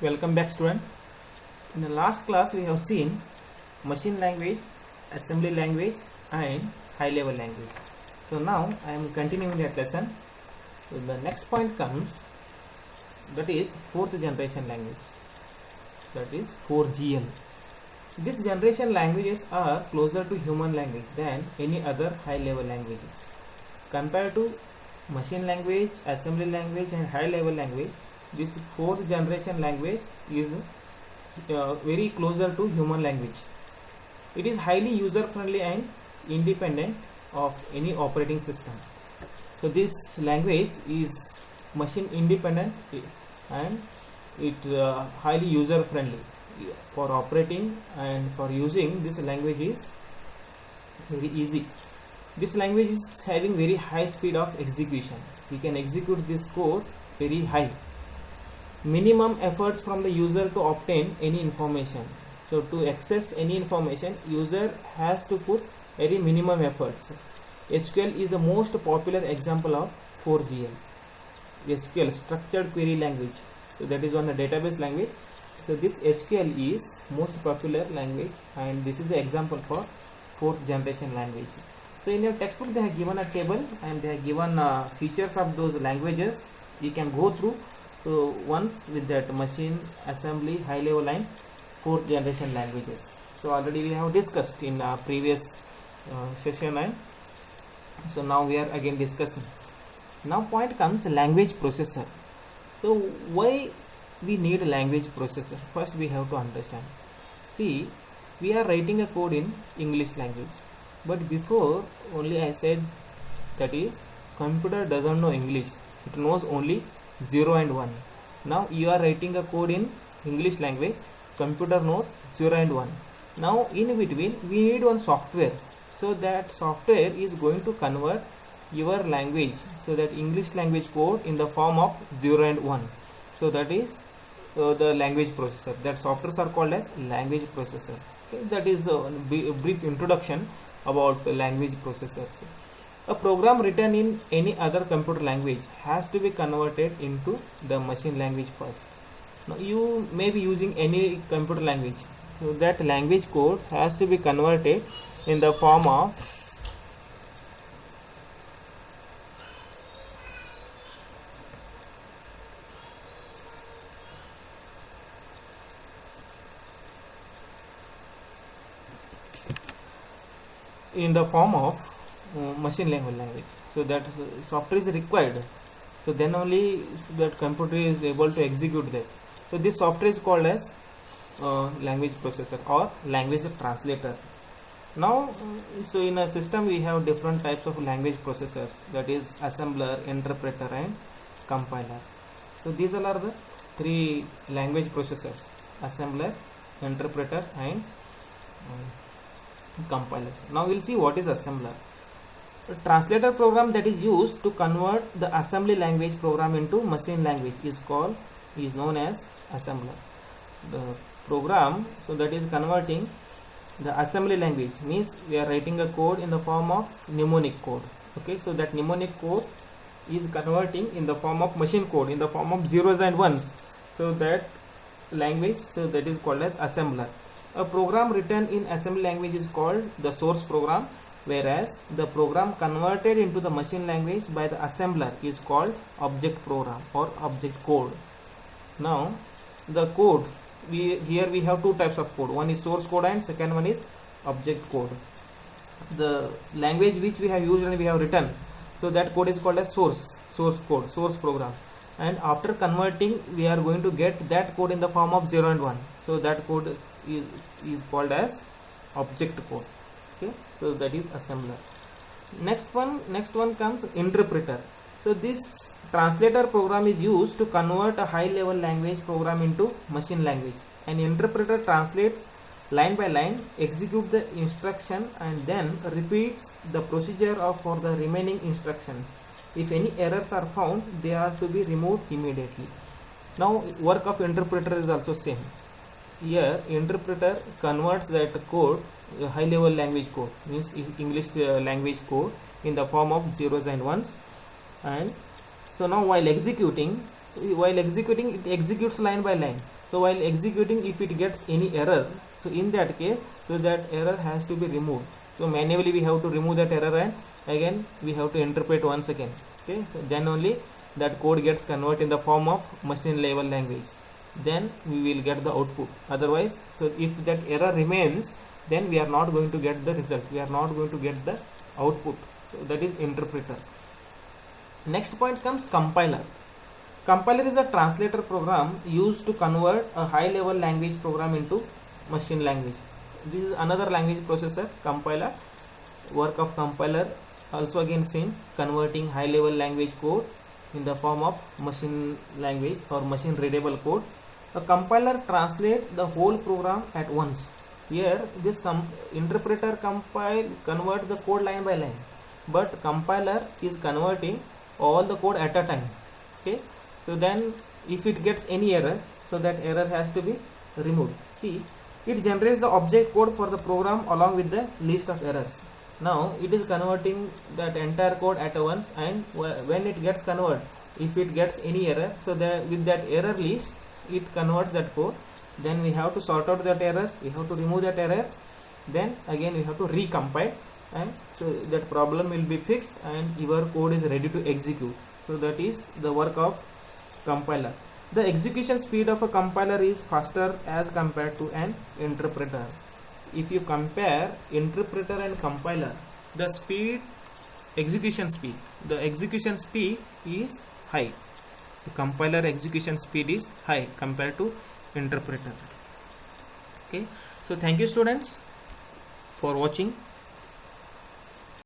Welcome back, students. In the last class we have seen machine language, assembly language and high level language. So now I am continuing that lesson. So the next point comes, that is fourth generation language, that is 4GL. This generation languages are closer to human language than any other high level languages. Compared to machine language, assembly language and high level language, this fourth generation language is very closer to human language. It is highly user friendly and independent of any operating system. So this language is machine independent and it highly user friendly. For operating and for using, this language is very easy. This language is having very high speed of execution. We can execute this code very high. Minimum efforts from the user to obtain any information. So to access any information, user has to put very minimum efforts. SQL is the most popular example of 4GL. SQL, structured query language. So that is on the database language. So this SQL is most popular language and this is the example for fourth generation language. So in your textbook they have given a table and they have given features of those languages. You can go through. So once with that machine, assembly, high level and fourth generation languages. So already we have discussed in previous session, and so now we are again discussing. Now point comes language processor. So why we need a language processor? First we have to understand. See, we are writing a code in English language, but before only I said that is computer doesn't know English. It knows only 0 and 1. Now you are writing a code in English language, computer knows 0 and 1. Now in between we need one software. So that software is going to convert your language, so that English language code in the form of 0 and 1. So that is the language processor. That softwares are called as language processor. Okay, that is a brief introduction about language processors. A program written in any other computer language has to be converted into the machine language first. Now you may be using any computer language, so that language code has to be converted in the form of machine language. So that software is required, so then only that computer is able to execute that. So this software is called as language processor or language translator. Now so in a system we have different types of language processors, that is assembler, interpreter and compiler. So these all are the three language processors: assembler, interpreter and compilers. Now we'll see what is assembler. A translator program that is used to convert the assembly language program into machine language is known as assembler. The program so that is converting the assembly language means we are writing a code in the form of mnemonic code. Okay, so that mnemonic code is converting in the form of machine code in the form of zeros and ones. So that language, so that is called as assembler. A program written in assembly language is called the source program, whereas the program converted into the machine language by the assembler is called object program or object code. Now the code, here we have two types of code. One is source code and second one is object code. The language which we have used and we have written, so that code is called as source code, source program, and after converting we are going to get that code in the form of 0 and 1. So that code is called as object code. Okay, so that is assembler. Next one comes interpreter. So this translator program is used to convert a high level language program into machine language. An interpreter translates line by line, executes the instruction and then repeats the procedure for the remaining instructions. If any errors are found, they are to be removed immediately. Now work of interpreter is also same. Here interpreter converts that code, high level language code means English language code, in the form of zeros and ones, and so now while executing it executes line by line. So while executing, if it gets any error, so in that case, so that error has to be removed. So manually we have to remove that error, and again we have to interpret once again. Okay, so then only that code gets converted in the form of machine level language. Then we will get the output. Otherwise, so if that error remains, then we are not going to get the result. We are not going to get the output. So that is interpreter. Next point comes compiler. Compiler is a translator program used to convert a high level language program into machine language. This is another language processor, compiler. Work of compiler also again same, converting high level language code in the form of machine language or machine readable code. A compiler translates the whole program at once. Here this interpreter convert the code line by line, but compiler is converting all the code at a time. Okay, so then if it gets any error, so that error has to be removed. See, it generates the object code for the program along with the list of errors. Now it is converting that entire code at once, and when it gets converted, if it gets any error, so with that error list it converts that code. Then we have to sort out that error, we have to remove that errors, then again we have to recompile, and so that problem will be fixed and your code is ready to execute. So that is the work of compiler. The execution speed of a compiler is faster as compared to an interpreter. If you compare interpreter and compiler, the execution speed is high. The compiler execution speed is high compared to interpreter. Okay, so thank you students for watching.